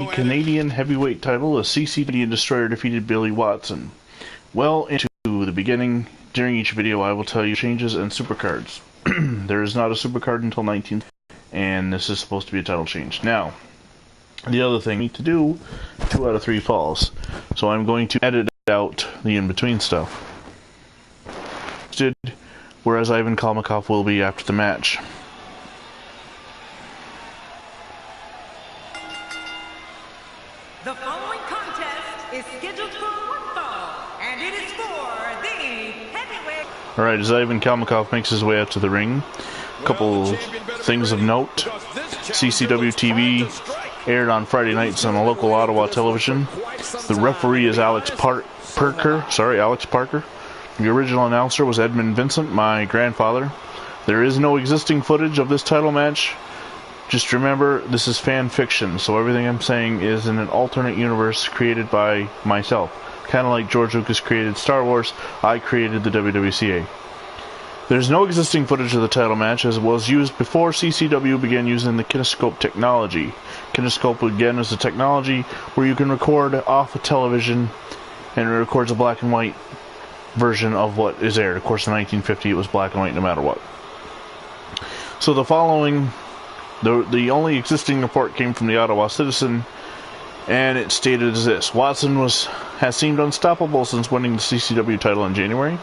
Canadian heavyweight title, the CCW Destroyer defeated Billy Watson. Well, into the beginning, during each video I will tell you changes and supercards. There is not a supercard until 19, and this is supposed to be a title change. Now, the other thing I need to do, 2 out of 3 falls. So I'm going to edit out the in-between stuff. Whereas Ivan Kalmikoff will be after the match. The following contest is scheduled for one fall, and it is for the heavyweight. Alright, as Ivan Kalmikoff makes his way out to the ring, a couple things of note. CCW TV aired on Friday nights on a local Ottawa television. The referee is Alex Parker. The original announcer was Edmund Vincent, my grandfather. There is no existing footage of this title match. Just remember, this is fan fiction, so everything I'm saying is in an alternate universe created by myself. Kind of like George Lucas created Star Wars, I created the WWCA. There's no existing footage of the title match, as it was used before CCW began using the kinescope technology. Kinescope, again, is a technology where you can record off a television, and it records a black and white version of what is aired. Of course, in 1950 it was black and white no matter what. So the following... The only existing report came from the Ottawa Citizen, and it stated as this: Watson has seemed unstoppable since winning the CCW title in January,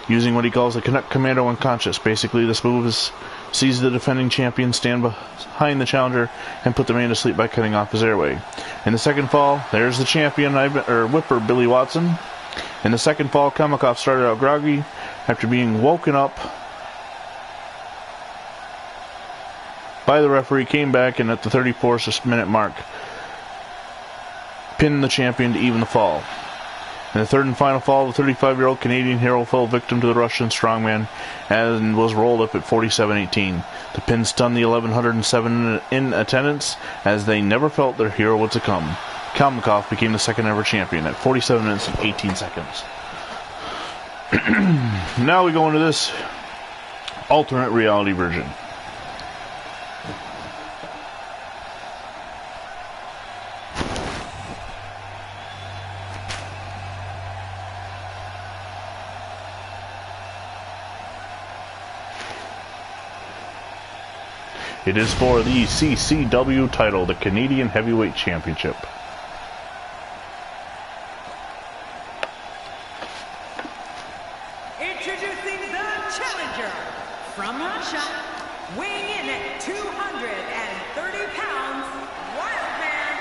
using what he calls the Canuck Commando unconscious. Basically, this move is sees the defending champion stand behind the challenger and put the man to sleep by cutting off his airway. In the second fall, there's the champion, whipper Billy Watson. In the second fall, Kalmikoff started out groggy after being woken up by the referee, came back, and at the 34th minute mark, pinned the champion to even the fall. In the third and final fall, the 35-year-old Canadian hero fell victim to the Russian strongman and was rolled up at 47-18. The pin stunned the 1,107 in attendance, as they never felt their hero would succumb. Kalmikoff became the second ever champion at 47 minutes and 18 seconds. Now we go into this alternate reality version. It is for the CCW title, the Canadian Heavyweight Championship. Introducing the challenger from Russia, weighing in at 230 pounds, Wild Man.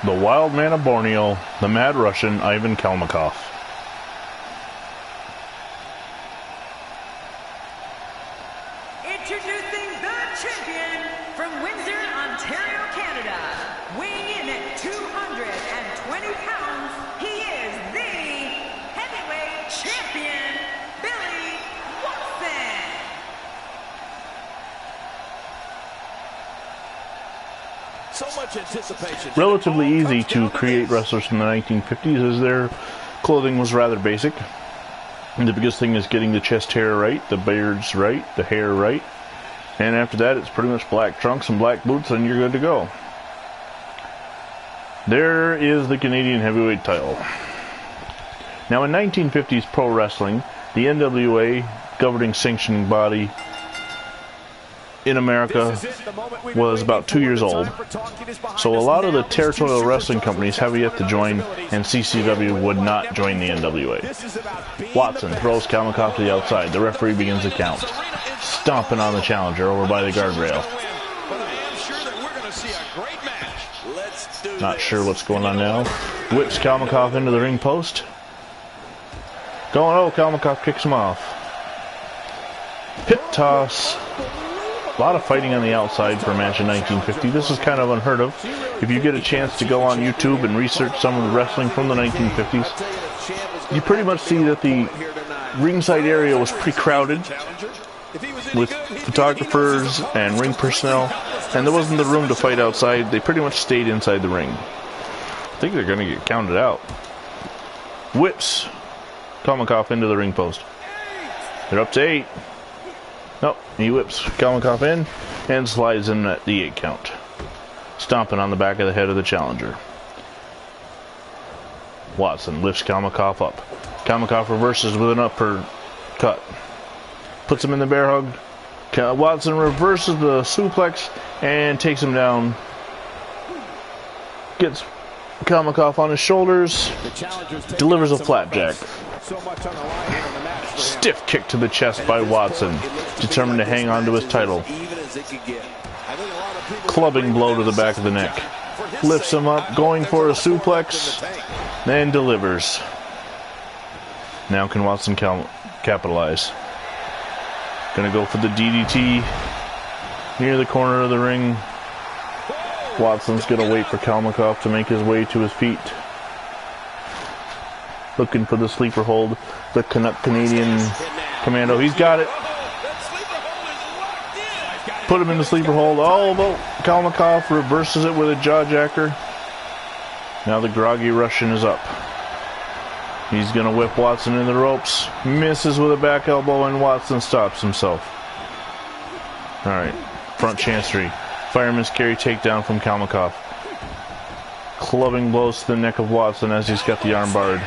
The Wild Man of Borneo, the Mad Russian, Ivan Kalmikoff. Introducing the champion from Windsor, Ontario, Canada, weighing in at 220 pounds, he is the heavyweight champion, Billy Watson. So much anticipation. Relatively easy to create wrestlers from the 1950s, as their clothing was rather basic. And the biggest thing is getting the chest hair right, the beards right, the hair right. And after that, it's pretty much black trunks and black boots, and you're good to go. There is the Canadian Heavyweight title. Now, in 1950s pro wrestling, the NWA, governing sanctioning body in America, was about 2 years old. So a lot of the territorial wrestling companies have yet to join, and CCW would not join the NWA. Watson throws Kalmikoff to the outside. The referee begins the count, stomping on the challenger over by the guardrail. Not sure what's going on now. Whips Kalmikoff into the ring post. Kalmikoff kicks him off. Hip toss. A lot of fighting on the outside for a match in 1950. This is kind of unheard of. If you get a chance to go on YouTube and research some of the wrestling from the 1950s, you pretty much see that the ringside area was pretty crowded with photographers and ring personnel, and there wasn't the room to fight outside. They pretty much stayed inside the ring. I think they're going to get counted out. Whips Kalmikoff into the ring post. They're up to 8. Nope, he whips Kalmikoff in and slides him at the 8 count. stomping on the back of the head of the challenger. Watson lifts Kalmikoff up. Kalmikoff reverses with an uppercut. Puts him in the bear hug. Watson reverses the suplex and takes him down. Gets Kalmikoff on his shoulders. Delivers a flapjack. Stiff kick to the chest by Watson. Determined to hang on to his title. Clubbing blow to the back of the neck. Lifts him up, going for a suplex. Then delivers. Now can Watson capitalize. Gonna go for the DDT near the corner of the ring. Watson's gonna wait for Kalmikoff to make his way to his feet. Looking for the sleeper hold. The Canadian Commando. He's got it. Put him in the sleeper hold. Oh, but Kalmikoff reverses it with a jawjacker. Now the groggy Russian is up. He's going to whip Watson in the ropes. Misses with a back elbow, and Watson stops himself. Alright. Front chancery. Fireman's carry takedown from Kalmikoff. Clubbing blows to the neck of Watson as he's got the arm barred.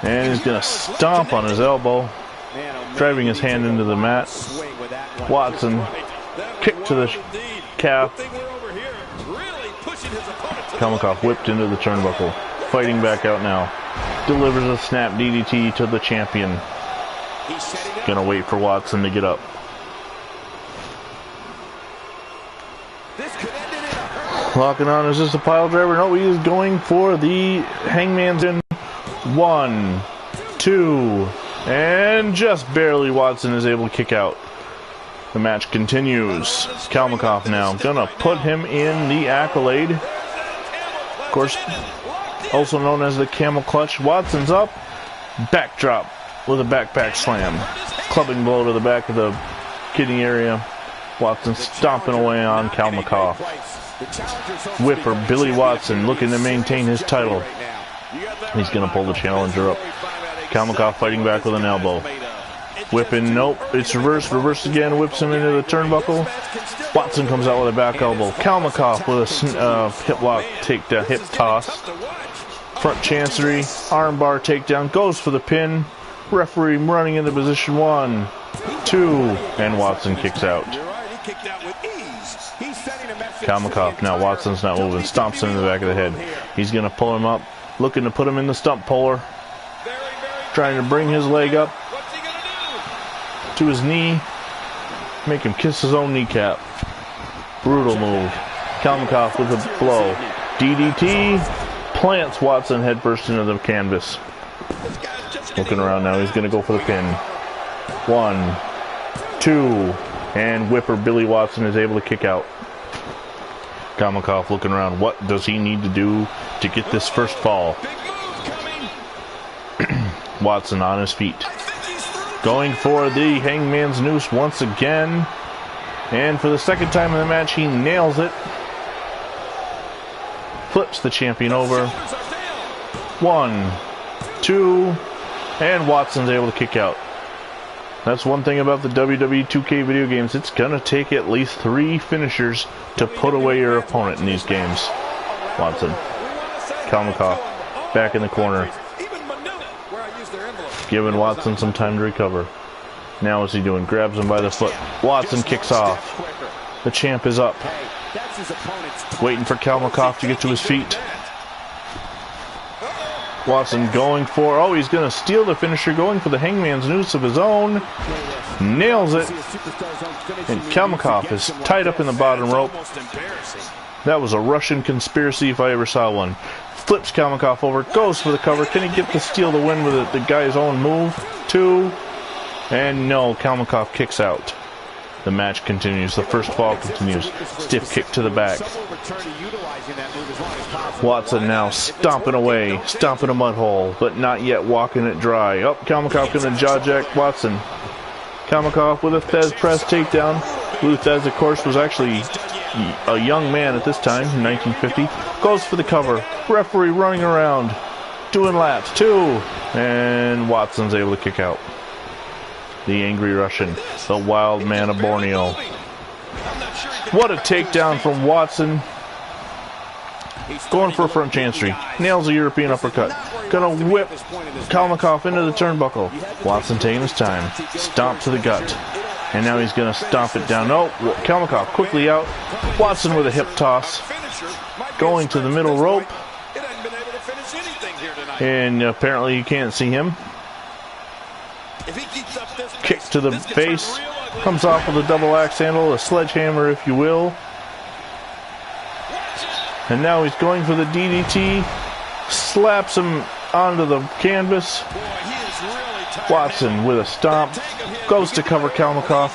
And he's going to stomp on his elbow. Driving his hand into the mat. Watson. Kick to the calf. Kalmikoff whipped into the turnbuckle. Fighting back out now. Delivers a snap DDT to the champion. Gonna wait for Watson to get up. Locking on, is this a pile driver? No, he is going for the Hangman's in. 1, 2, and just barely Watson is able to kick out. The match continues. Kalmikoff now gonna put him in the Accolade. Of course, also known as the Camel Clutch. Watson's up. Backdrop with a backpack slam. Clubbing blow to the back of the kidney area. Watson stomping away on Kalmikoff. Whipper Billy Watson looking to maintain his title. He's going to pull the challenger up. Kalmikoff fighting back with an elbow. Whipping, nope, it's reversed. Reversed again, whips him into the turnbuckle. Watson comes out with a back elbow. Kalmikoff with a hip lock takedown, hip toss. Front chancery, armbar takedown, goes for the pin. Referee running into position 1, 2, and Watson kicks out. Kalmikoff, now Watson's not moving, stomps him in the back of the head. He's going to pull him up, looking to put him in the stump puller. Trying to bring his leg up to his knee, make him kiss his own kneecap. Brutal move. Kalmikoff with a blow. DDT plants Watson headfirst into the canvas. Looking around now, he's going to go for the pin. 1, 2, and Whipper Billy Watson is able to kick out. Kalmikoff looking around. What does he need to do to get this first fall? Watson on his feet. Going for the Hangman's Noose once again. And for the second time in the match, he nails it. Flips the champion over. 1, 2, and Watson's able to kick out. That's one thing about the WWE 2K video games. It's going to take at least 3 finishers to put away your opponent in these games. Watson. Kalmikoff back in the corner. Giving Watson some time to recover. Now what's he doing? Grabs him by the foot. Watson kicks off. The champ is up. Waiting for Kalmikoff to get to his feet. Watson going for, oh, he's going to steal the finisher, going for the Hangman's Noose of his own. Nails it. And Kalmikoff is tied up in the bottom rope. That was a Russian conspiracy if I ever saw one. Flips Kalmikoff over, goes for the cover. Can he get to steal the win with the guy's own move? 2, and no, Kalmikoff kicks out. The match continues. The first fall continues. Stiff kick to the back. Watson now stomping away, stomping a mud hole, but not yet walking it dry. Up, Kalmikoff going to jaw jack Watson. Kalmikoff with a Thez press takedown. Lou Thez, of course, was actually a young man at this time, in 1950. Goes for the cover. Referee running around, doing laps. 2, and Watson's able to kick out. The angry Russian, the wild man of Borneo. What a takedown from Watson. Going for a front chancery. Nails a European uppercut. Gonna whip Kalmikoff into the turnbuckle. Watson taking his time. Stomp to the gut. And now he's gonna stomp it down. Oh, Kalmikoff quickly out. Watson with a hip toss. Going to the middle rope. And apparently you can't see him. Kick to the face. Comes off with a double axe handle, a sledgehammer if you will. And now he's going for the DDT. Slaps him onto the canvas. Watson with a stomp. Goes to cover Kalmikoff.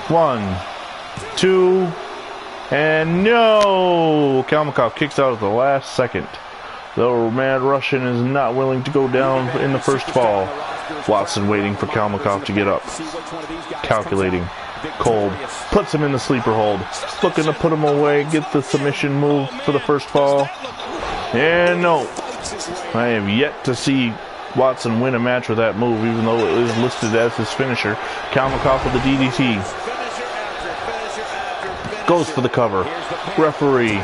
1, 2, and no! Kalmikoff kicks out at the last second. The Mad Russian is not willing to go down in the first fall. Watson waiting for Kalmikoff to get up. Calculating. Cold. Puts him in the sleeper hold. Looking to put him away. Get the submission move for the first fall. And no. I have yet to see Watson win a match with that move, even though it is listed as his finisher. Kalmikoff with the DDT. Goes for the cover. Referee.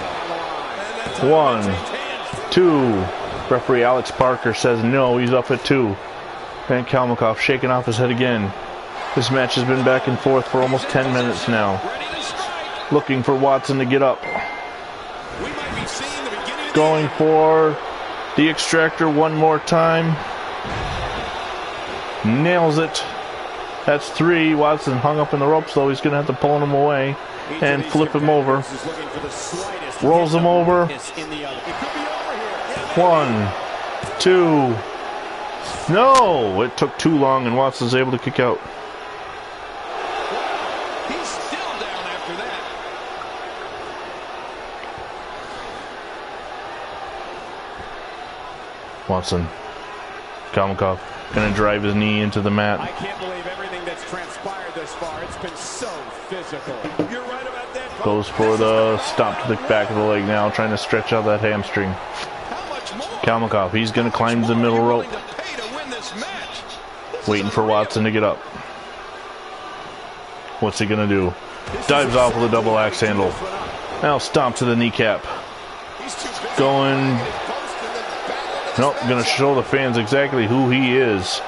1, 2. Referee Alex Parker says no, he's up at 2. And Kalmikoff shaking off his head again. This match has been back and forth for almost 10 minutes now. Looking for Watson to get up. Going for the extractor one more time. Nails it. That's 3. Watson hung up in the ropes, though. He's going to have to pull him away and flip him over. Rolls him over. 1, 2. No! It took too long, and Watson's able to kick out. He's still down after that. Watson. Kalmikoff gonna drive his knee into the mat. I can't believe everything that's transpired this far. It's been so physical. You're right about that. Goes for the stomp to the back of the leg now, trying to stretch out that hamstring. Kalmikoff, he's gonna climb the middle rope. Waiting for Watson to get up. What's he gonna do? Dives off with a double axe handle. Now stomp to the kneecap. Going. Nope, gonna show the fans exactly who he is.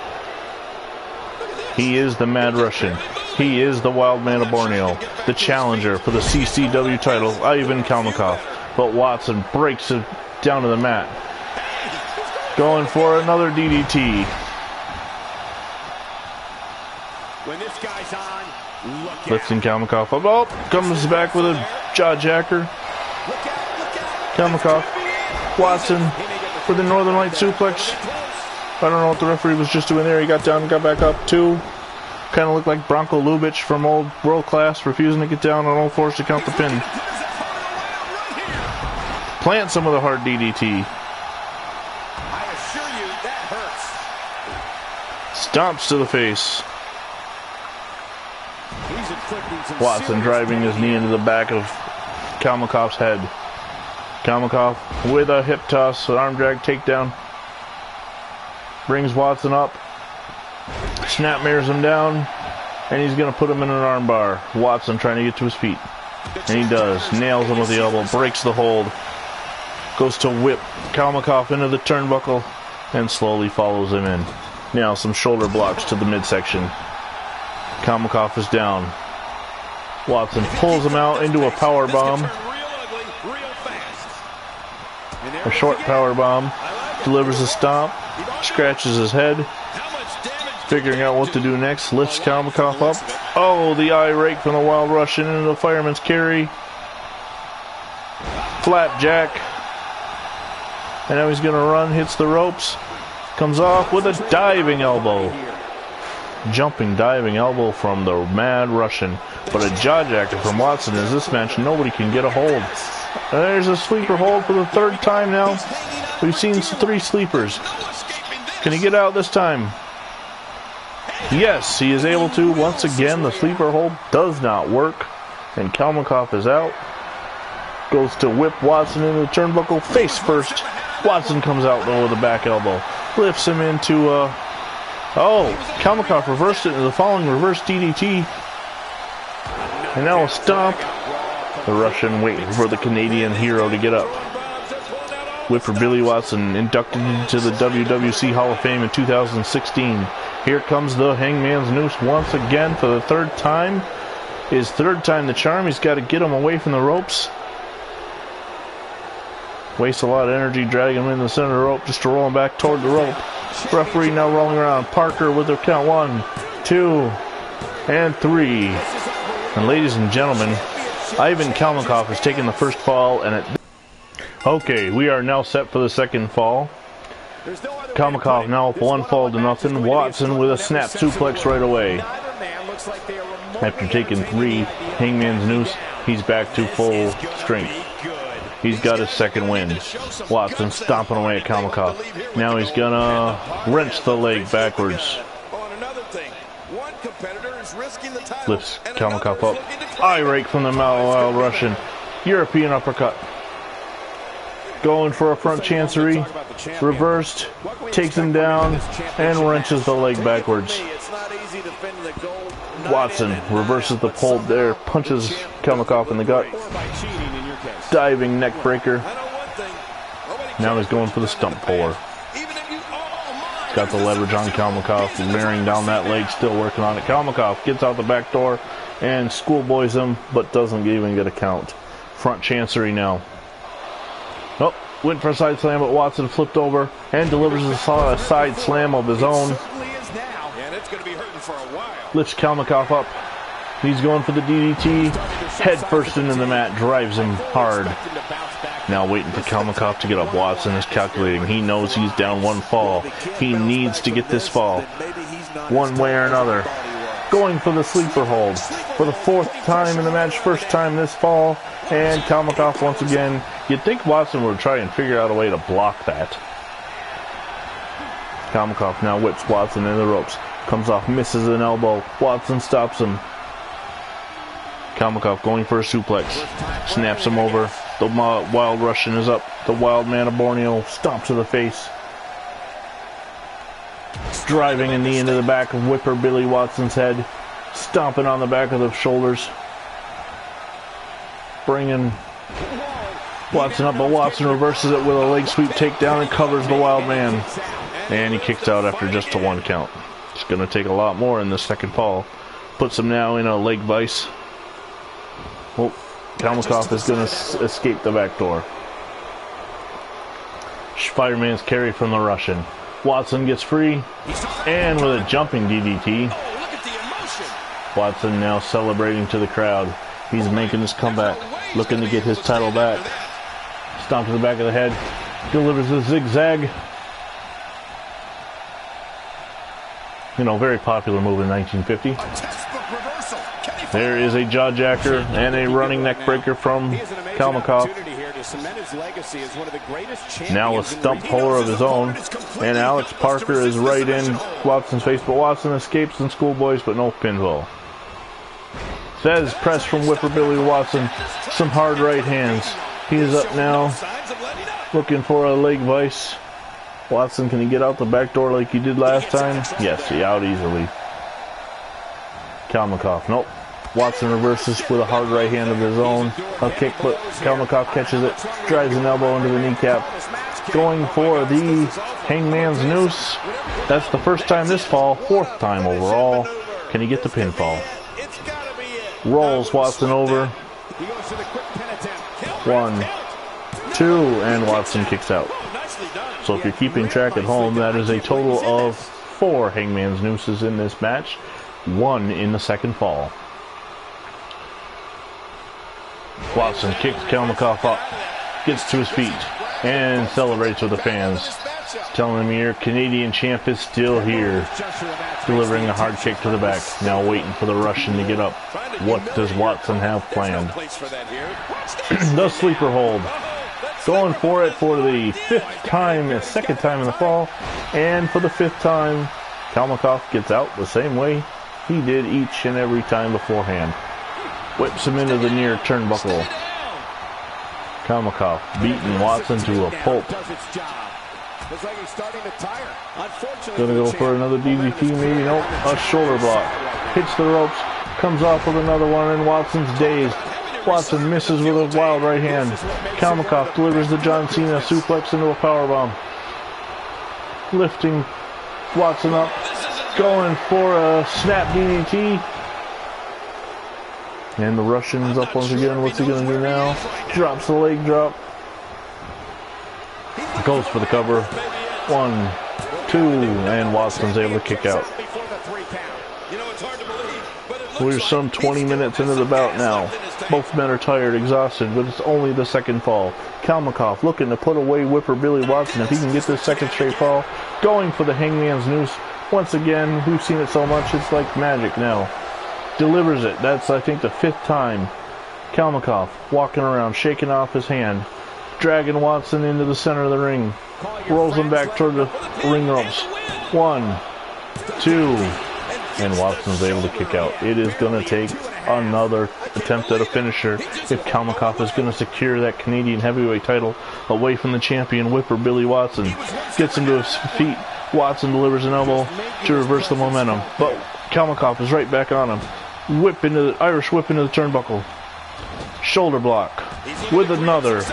He is the Mad Russian. He is the Wild Man of Borneo. The challenger for the CCW title, Ivan Kalmikoff. But Watson breaks it down to the mat. Going for another DDT. When this guy's on, look Lifting Kalmikoff up. Oh, comes back with a jaw jacker. Kalmikoff. Watson for the Northern Light suplex. I don't know what the referee was just doing there. He got down and got back up. 2. Kind of looked like Bronco Lubitsch from old World Class, refusing to get down on all fours to count the pin. Plant some of the hard DDT. I assure you that hurts. Stomps to the face. Watson driving his knee into the back of Kalmikoff's head. Kalmikoff with a hip toss, an arm drag takedown. Brings Watson up. Snapmares him down. And he's going to put him in an arm bar. Watson trying to get to his feet. And he does. Nails him with the elbow. Breaks the hold. Goes to whip Kalmikoff into the turnbuckle. And slowly follows him in. Now some shoulder blocks to the midsection. Kalmikoff is down. Watson pulls him out into a power bomb. A short power bomb. Delivers a stomp. Scratches his head. Figuring out what to do next. Lifts Kalmikoff up. Oh, the eye rake from the Wild Russian into the fireman's carry. Flapjack. And now he's going to run. Hits the ropes. Comes off with a diving elbow. Jumping diving elbow from the Mad Russian. But a jaw jacker from Watson. As this match, nobody can get a hold. And there's a sleeper hold for the 3rd time now. We've seen 3 sleepers. Can he get out this time? Yes, he is able to. Once again, the sleeper hold does not work. And Kalmikoff is out. Goes to whip Watson into the turnbuckle. Face first. Watson comes out though with a back elbow. Lifts him into oh, Kalmikoff reversed it into the following reverse DDT. And now a stomp. The Russian waiting for the Canadian hero to get up. Whipper Billy Watson inducted into the WWC Hall of Fame in 2016. Here comes the Hangman's Noose once again for the third time. His third time the charm. He's got to get him away from the ropes. Wastes a lot of energy dragging him in the center of the rope just to roll him back toward the rope. Referee now rolling around. Parker with the count 1, 2, and 3. And ladies and gentlemen, Ivan Kalmikoff has taken the first fall, and okay, we are now set for the second fall. Kalmikoff now up 1 fall to nothing. Watson with a snap suplex right away. After taking 3 Hangman's Noose, he's back to full strength. He's got his second win. Watson stomping away at Kalmikoff. Now he's gonna wrench the leg backwards. Lifts Kalmikoff up. Eye rake from the wild Russian. European uppercut. Going for a front chancery. Reversed. Takes him down and wrenches the leg backwards. Watson reverses the hold there. Punches Kalmikoff in the gut. Diving neck breaker. Now he's going for the stump puller. Got the leverage on Kalmikoff, bearing down that leg, still working on it. Kalmikoff gets out the back door and schoolboys him, but doesn't even get a count. Front chancery now. Oh, went for a side slam, but Watson flipped over and delivers a side slam of his own. Lifts Kalmikoff up. He's going for the DDT. Head first into the mat, drives him hard. Now waiting for Kalmikoff to get up. Watson is calculating. He knows he's down 1 fall. He needs to get this fall one way or another. Going for the sleeper hold for the 4th time in the match. First time this fall. And Kalmikoff once again. You'd think Watson would try and figure out a way to block that. Kalmikoff now whips Watson in the ropes. Comes off, misses an elbow. Watson stops him. Kalmikoff going for a suplex. Snaps him over. The wild Russian is up. The wild man of Borneo stomps to the face. Driving a knee into the back of Whipper Billy Watson's head. Stomping on the back of the shoulders. Bringing Watson up, but Watson reverses it with a leg sweep takedown and covers the wild man. And he kicks out after just a 1 count. It's going to take a lot more in the second fall. Puts him now in a leg vice. Well, Kalmikoff is going to escape the back door. Spider-Man's carry from the Russian. Watson gets free, and with a jumping DDT. Watson now celebrating to the crowd. He's making his comeback, looking to get his title back. Stomp to the back of the head, delivers a zigzag. You know, very popular move in 1950. There is a jaw jacker and a running neck breaker from Kalmikoff. Now a stump puller of his own. And Alex Parker is right in Watson's face, but Watson escapes and schoolboys, but no pinfall. Fez press from Whipper Billy Watson. Some hard right hands. He is up now, looking for a leg vice. Watson, can he get out the back door like he did last time? Yes, he out easily. Kalmikoff, nope. Watson reverses with a hard right hand of his own. A kick, but Kalmikoff catches it. Drives an elbow into the kneecap. Going for the Hangman's Noose. That's the first time this fall. 4th time overall. Can he get the pinfall? Rolls Watson over. 1, 2, and Watson kicks out. So if you're keeping track at home, that is a total of 4 Hangman's Nooses in this match. 1 in the second fall. Watson kicks Kalmikoff up, gets to his feet, and celebrates with the fans. Telling him your Canadian champ is still here. Delivering a hard kick to the back. Now waiting for the Russian to get up. What does Watson have planned? The sleeper hold. Going for it for the 5th time, the 2nd time in the fall. And for the 5th time, Kalmikoff gets out the same way he did each and every time beforehand. Whips him into the near turnbuckle. Kalmikoff beating Watson to a pulp. Looks like he's starting to tire. Unfortunately, Gonna go for another DDT, maybe. Nope. A shoulder block. Hits the ropes. Comes off with another one, and Watson's dazed. Watson misses with a wild right hand. Kalmikoff delivers the John Cena suplex into a powerbomb. Lifting Watson up. Going for a snap DDT. And the Russian's up once again. What's he going to do now? Drops the leg drop. Goes for the cover. 1, 2, and Watson's able to kick out. We're some 20 minutes into the bout now. Both men are tired, exhausted, but it's only the second fall. Kalmikoff looking to put away Whipper Billy Watson if he can get this second straight fall. Going for the Hangman's Noose. Once again, we've seen it so much, it's like magic now. Delivers it. That's, I think, the 5th time. Kalmikoff walking around, shaking off his hand. Dragging Watson into the center of the ring. Rolls him back toward the ring ropes. 1, 2, and Watson's able to kick out. It is going to take another attempt at a finisher if Kalmikoff is going to secure that Canadian heavyweight title away from the champion, Whipper Billy Watson. Gets him to his feet. Watson delivers an elbow to reverse the momentum, but Kalmikoff is right back on him. Irish whip into the turnbuckle. Shoulder block with another.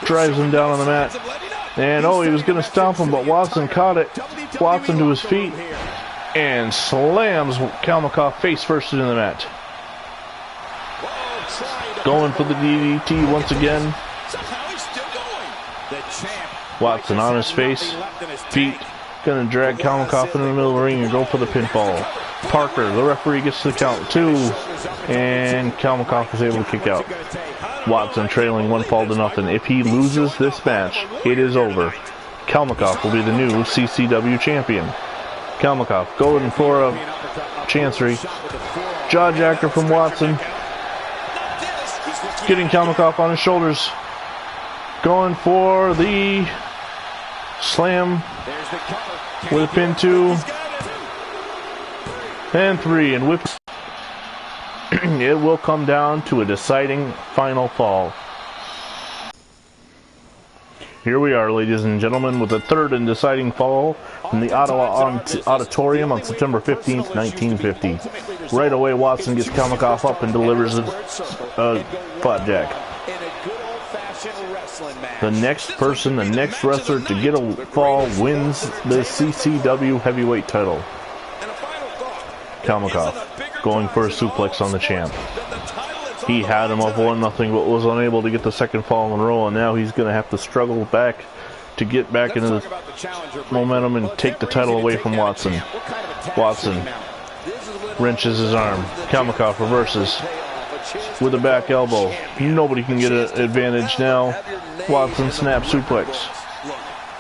Drives him down on the mat. And he was going to stomp him, but Watson caught it. Watson to his feet and slams Kalmikoff face first into the mat. Going for the DDT once again. Watson on his face, feet, going to drag Kalmikoff into the middle of the ring and go for the pinfall. Parker, the referee, gets to the count 2, and Kalmikoff is able to kick out. Watson trailing 1 fall to nothing. If he loses this match, it is over. Kalmikoff will be the new CCW champion. Kalmikoff going for a chancery. Jawjacker from Watson. Getting Kalmikoff on his shoulders. Going for the slam with a pin 2 and 3, and whips. It will come down to a deciding final fall. Here we are, ladies and gentlemen, with the 3rd and deciding fall from the Ottawa Auditorium on September 15th, 1950. Right away, Watson gets Kalmikoff up and delivers a flapjack. The next person, the next wrestler to get a fall wins the CCW heavyweight title. Kalmikoff going for a suplex on the champ. He had him up 1-0, but was unable to get the second fall in a row, and now he's going to have to struggle back to get back into the momentum and take the title away from Watson. Watson wrenches his arm. Kalmikoff reverses with a back elbow. Nobody can get an advantage now. Watson snaps suplex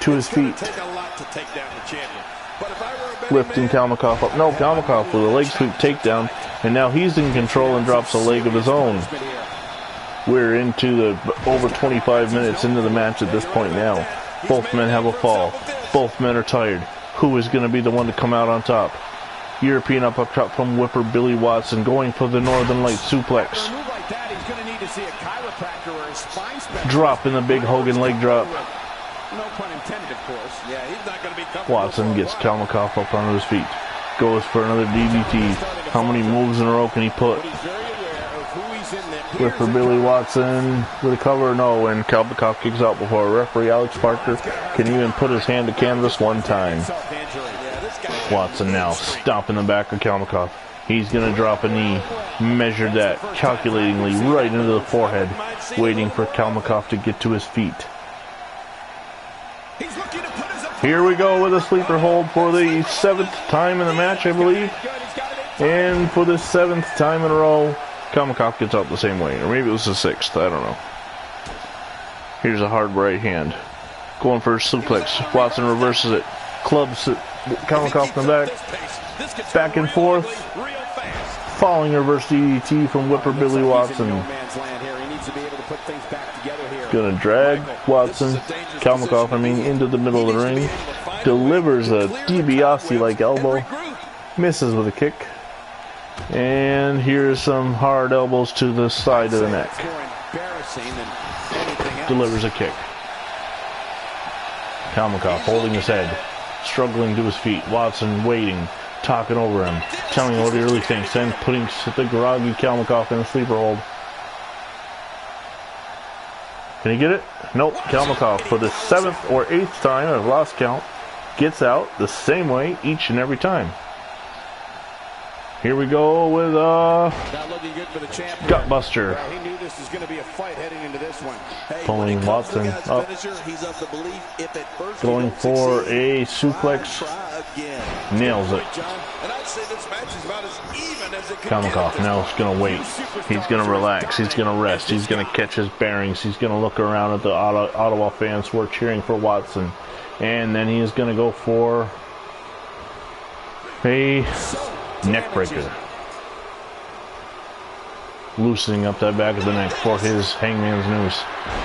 to his feet. Lifting Kalmikoff up. No, Kalmikoff with a leg sweep takedown, and now he's in control and drops a leg of his own. We're into the over 25 minutes into the match at this point now. Both men have a fall. Both men are tired. Who is going to be the one to come out on top? European uppercut from Whipper Billy Watson, going for the Northern Light suplex. Dropping the big Hogan leg drop. No pun intended, of course. Yeah, he's not going to be comfortable. Watson gets Kalmikoff up onto his feet. Goes for another DDT. How many moves in a row can he put? Whipper Billy Watson with a cover. No, and Kalmikoff kicks out before referee Alex Parker can even put his hand to canvas 1 time. Watson now stomping the back of Kalmikoff. He's going to drop a knee. Measured that calculatingly right into the forehead, waiting for Kalmikoff to get to his feet. Here we go with a sleeper hold for the 7th time in the match, I believe. And for the 7th time in a row, Kalmikoff gets out the same way. Or maybe it was the 6th, I don't know. Here's a hard right hand. Going for a suplex. Watson reverses it. Clubs Kalmikoff in the back. Back and forth. Falling reverse DDT from Whipper Billy Watson. Gonna drag Watson, Kalmikoff, into the middle of the ring. Delivers a DiBiase-like elbow. Misses with a kick. And here's some hard elbows to the side of the neck. Delivers a kick. Kalmikoff holding his head, struggling to his feet. Watson waiting, talking over him, telling him what he really thinks, then putting the groggy Kalmikoff in a sleeper hold. Can he get it? Nope. Kalmikoff, for the 7th or 8th time, I've lost count, gets out the same way each and every time. Here we go with Not looking good for the champion. Gutbuster. Yeah, he knew this was going to be a fight heading into this one. Hey, Pulling Watson up. Finisher, he's of the belief if at first Going for a suplex. try again. Nails it. And I'd say this match is about as even as it could Kalmikoff get. now is going to wait. He's going to relax. He's going to rest. He's going to catch his bearings. He's going to look around at the Ottawa fans who are cheering for Watson. And then he is going to go for a neckbreaker. Loosening up that back of the neck for his hangman's noose.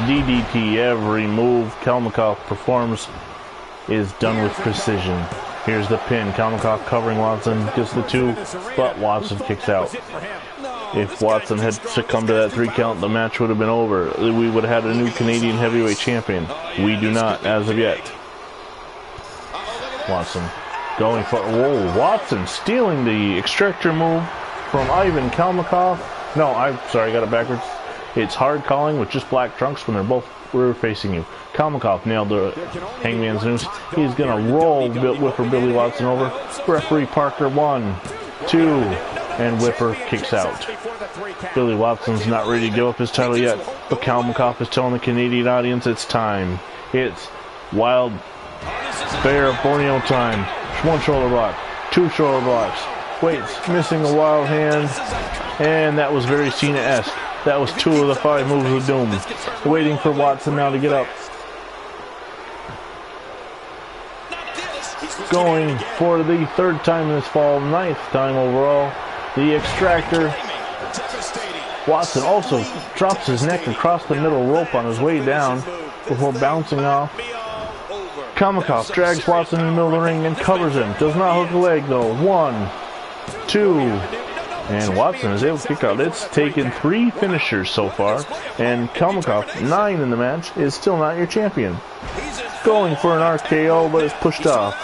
DDT. Every move Kalmikoff performs is done with precision. Here's the pin. Kalmikoff covering Watson. Gets the 2, but Watson kicks out. If Watson had succumbed to that 3 count, the match would have been over. We would have had a new Canadian heavyweight champion. We do not, as of yet. Watson going for... Whoa, Watson stealing the extractor move from Ivan Kalmikoff. No, I'm sorry, I got it backwards. It's hard calling with just black trunks when they're both facing you. Kalmikoff nailed the hangman's noose. He's going to roll Whipper Billy Watson over. Referee Parker 1, 2, and Whipper kicks out. Billy Watson's not ready to give up his title yet, but Kalmikoff is telling the Canadian audience it's time. It's Wild Bear Borneo time. 1 shoulder block, 2 shoulder blocks. Waits, missing a wild hand, and that was very Cena-esque. That was 2 of the 5 moves of doom. Waiting for Watson now to get up. Going for the 3rd time in this fall, 9th time overall. The extractor. Watson also drops his neck across the middle rope on his way down before bouncing off. Kalmikoff drags Watson in the middle of the ring and covers him. Does not hook a leg though. 1, 2, and Watson is able to kick out. It's taken 3 finishers so far, and Kalmikoff, 9 in the match, is still not your champion. Going for an RKO, but it's pushed off.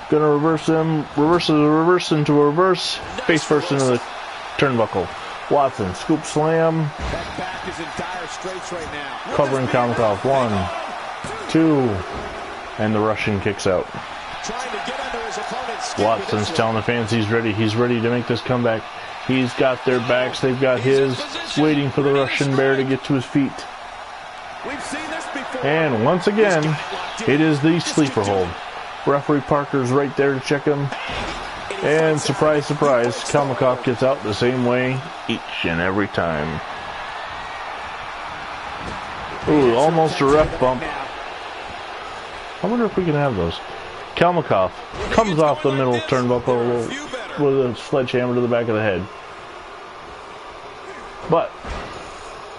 Gonna reverse him, reverse into a reverse, face first into the turnbuckle. Watson, scoop slam, covering Kalmikoff. 1, 2, and the Russian kicks out. Watson's telling the fans he's ready to make this comeback. He's got their backs, they've got his, waiting for the Russian Bear to get to his feet. And once again, it is the sleeper hold. Referee Parker's right there to check him. And surprise, surprise, Kalmikoff gets out the same way each and every time. Ooh, almost a ref bump. I wonder if we can have those. Kalmikoff comes off the middle turnbuckle with a sledgehammer to the back of the head. But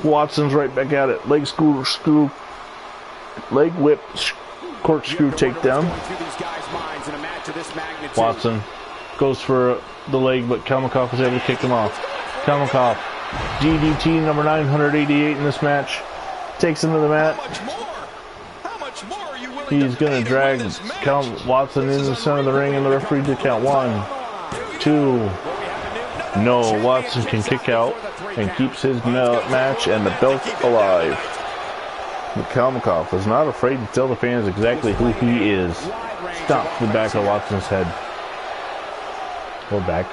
Watson's right back at it. Leg whip, corkscrew takedown. Watson goes for the leg, but Kalmikoff is able to kick him off. Kalmikoff, DDT number 988 in this match. Takes him to the mat. He's going to drag Watson in the center of the ring, and the referee to count 1, 2. No, Watson can kick out and keeps his match and the belt alive. Kalmikoff is not afraid to tell the fans exactly who he is. Stomps the back of Watson's head. Or back.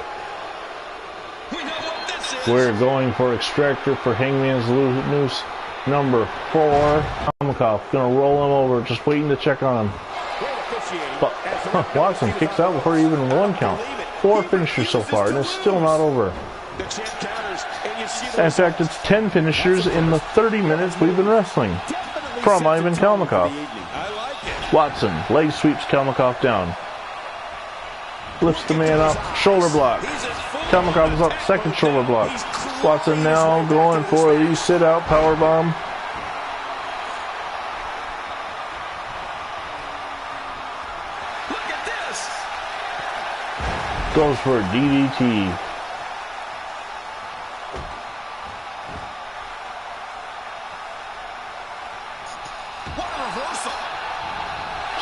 We're going for extractor for Hangman's noose. Number 4, Kalmikoff gonna roll him over, just waiting to check on him. But Watson kicks out before even 1 count. 4 finishers so far, and it's still not over. In fact, it's 10 finishers in the 30 minutes we've been wrestling. From Ivan Kalmikoff. Watson leg sweeps Kalmikoff down. Lifts the man up, shoulder block. Kalmikoff is up, 2nd shoulder block. Watson now going for the sit-out powerbomb. Goes for a DDT.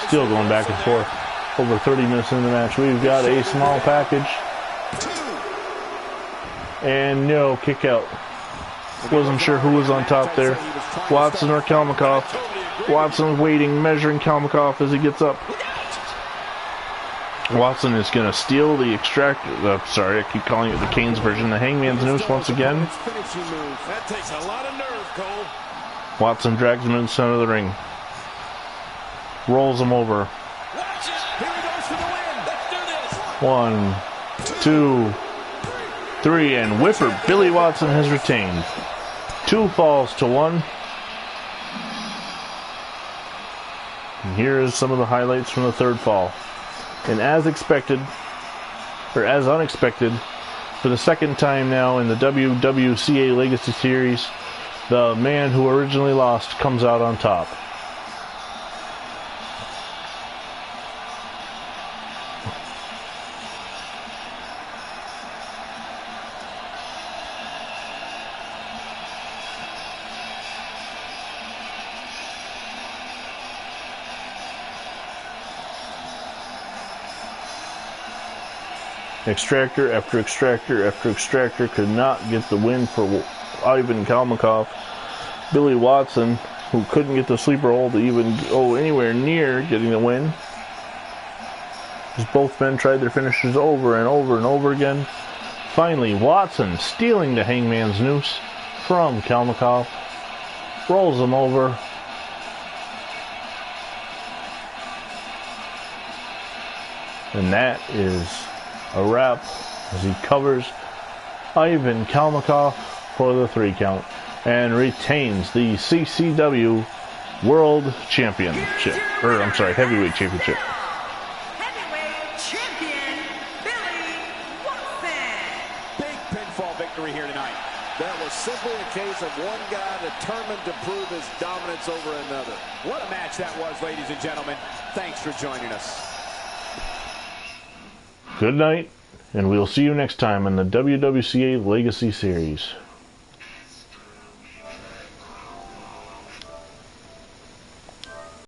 Still going back and forth. Over 30 minutes in the match. We've got a small package. And no kick out. Wasn't sure who was on top there. Watson or Kalmikoff. Watson waiting, measuring Kalmikoff as he gets up. Watson is going to steal the extractor. Sorry, I keep calling it the Kane's version. The Hangman's Noose once again. That takes a lot of nerve, Cole. Watson drags him in the center of the ring. Rolls him over. Watch it. Here he goes for the win. Let's do this. 1, 2, 3, and Whipper. Billy Watson has retained. 2 falls to 1. And here is some of the highlights from the third fall. And as expected, or as unexpected, for the second time now in the WWCA Legacy Series, the man who originally lost comes out on top. Extractor after extractor after extractor could not get the win for Ivan Kalmikoff. Billy Watson, who couldn't get the sleeper hold to even go anywhere near getting the win, as both men tried their finishes over and over and over again. Finally, Watson stealing the Hangman's Noose from Kalmikoff, rolls him over. And that is a wrap as he covers Ivan Kalmikoff for the 3 count and retains the CCW World Championship. Heavyweight Championship. Heavyweight champion, Billy Watson. Big pinfall victory here tonight. That was simply a case of one guy determined to prove his dominance over another. What a match that was, ladies and gentlemen. Thanks for joining us. Good night, and we'll see you next time in the WWCA Legacy Series.